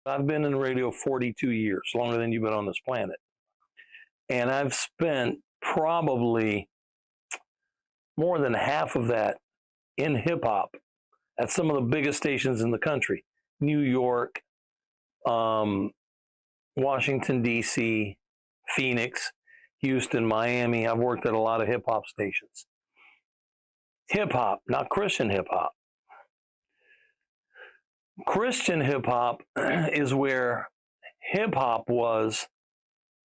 I've been in radio 42 years, longer than you've been on this planet. And I've spent probably more than half of that in hip hop at some of the biggest stations in the country. New York, Washington, D.C., Phoenix, Houston, Miami. I've worked at a lot of hip hop stations. Hip hop, not Christian hip hop. Christian hip hop is where hip hop was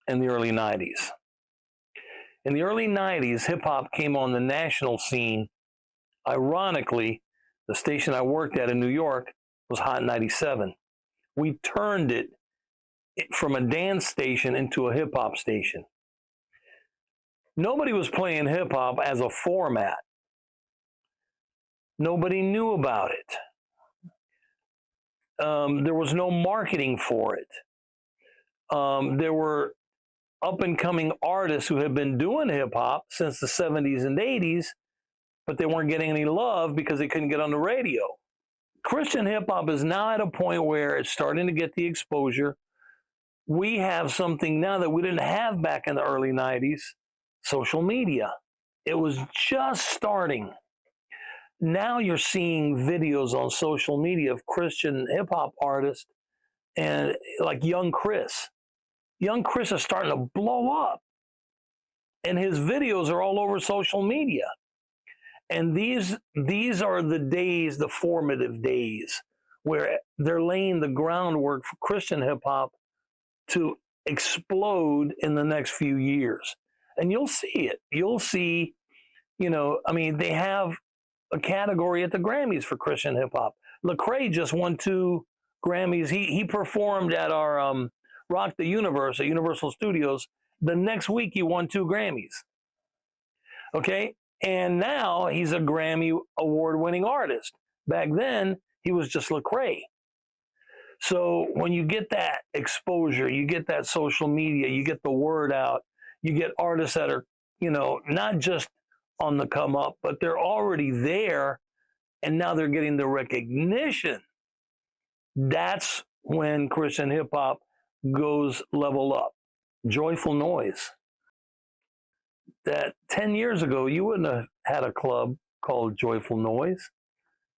in the early 90s. In the early 90s, hip hop came on the national scene. Ironically, the station I worked at in New York was Hot 97. We turned it from a dance station into a hip hop station. Nobody was playing hip hop as a format. Nobody knew about it. There was no marketing for it. There were up-and-coming artists who had been doing hip-hop since the 70s and 80s, but they weren't getting any love because they couldn't get on the radio. Christian hip-hop is now at a point where it's starting to get the exposure. We have something now that we didn't have back in the early 90s, social media. It was just starting. Now you're seeing videos on social media of Christian hip-hop artists and like Young Chris. Young Chris is starting to blow up, and his videos are all over social media. And these are the days, the formative days, where they're laying the groundwork for Christian hip-hop to explode in the next few years. And you'll see it. You'll see, they have a category at the Grammys for Christian hip-hop. Lecrae just won 2 Grammys. He performed at our Rock the Universe at Universal Studios. The next week, he won 2 Grammys. Okay? And now he's a Grammy award-winning artist. Back then, he was just Lecrae. So when you get that exposure, you get that social media, you get the word out, you get artists that are, not just on the come up, but they're already there, and now they're getting the recognition. That's when Christian hip-hop goes level up. Joyful Noise. That 10 years ago, you wouldn't have had a club called Joyful Noise.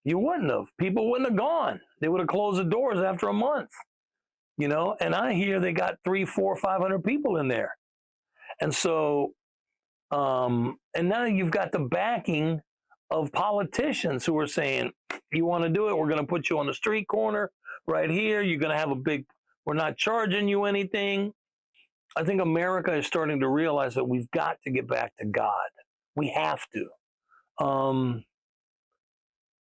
You wouldn't have. People wouldn't have gone. They would have closed the doors after a month. And I hear they got 300, 400, 500 people in there. And so, and now you've got the backing of politicians who are saying, you want to do it? We're going to put you on the street corner right here. You're going to have we're not charging you anything. I think America is starting to realize that we've got to get back to God. We have to.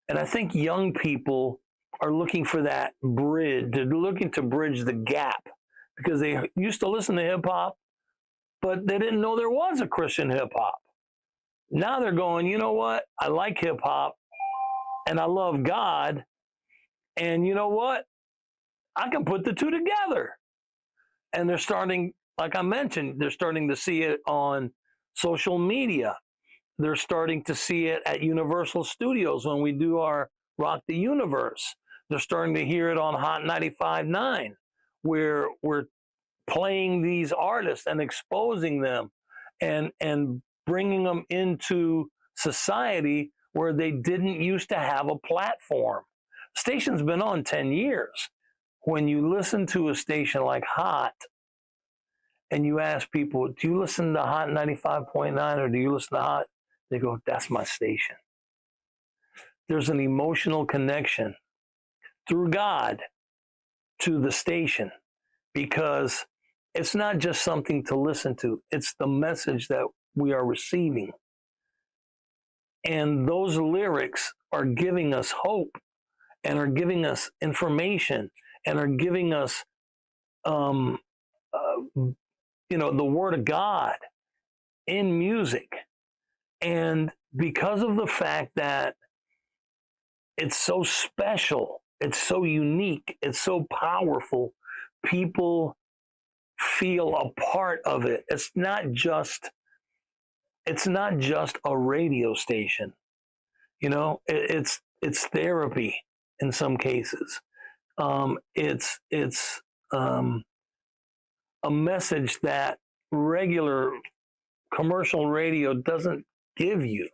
And I think young people are looking for that bridge. They're looking to bridge the gap because they used to listen to hip hop, but they didn't know there was a Christian hip hop. Now they're going, you know what? I like hip hop and I love God. And you know what? I can put the two together. And they're starting, like I mentioned, they're starting to see it on social media. They're starting to see it at Universal Studios when we do our Rock the Universe. They're starting to hear it on Hot 95.9, where we're playing these artists and exposing them and bringing them into society where they didn't used to have a platform. Station's been on 10 years. When you listen to a station like Hot and you ask people, do you listen to Hot 95.9 or do you listen to Hot? They go, that's my station. There's an emotional connection through God to the station because it's not just something to listen to. It's the message that we are receiving. And those lyrics are giving us hope and are giving us information and are giving us, the word of God in music. And because of the fact that it's so special, it's so unique, it's so powerful, people feel a part of it. It's not just a radio station. It's therapy in some cases. It's a message that regular commercial radio doesn't give you.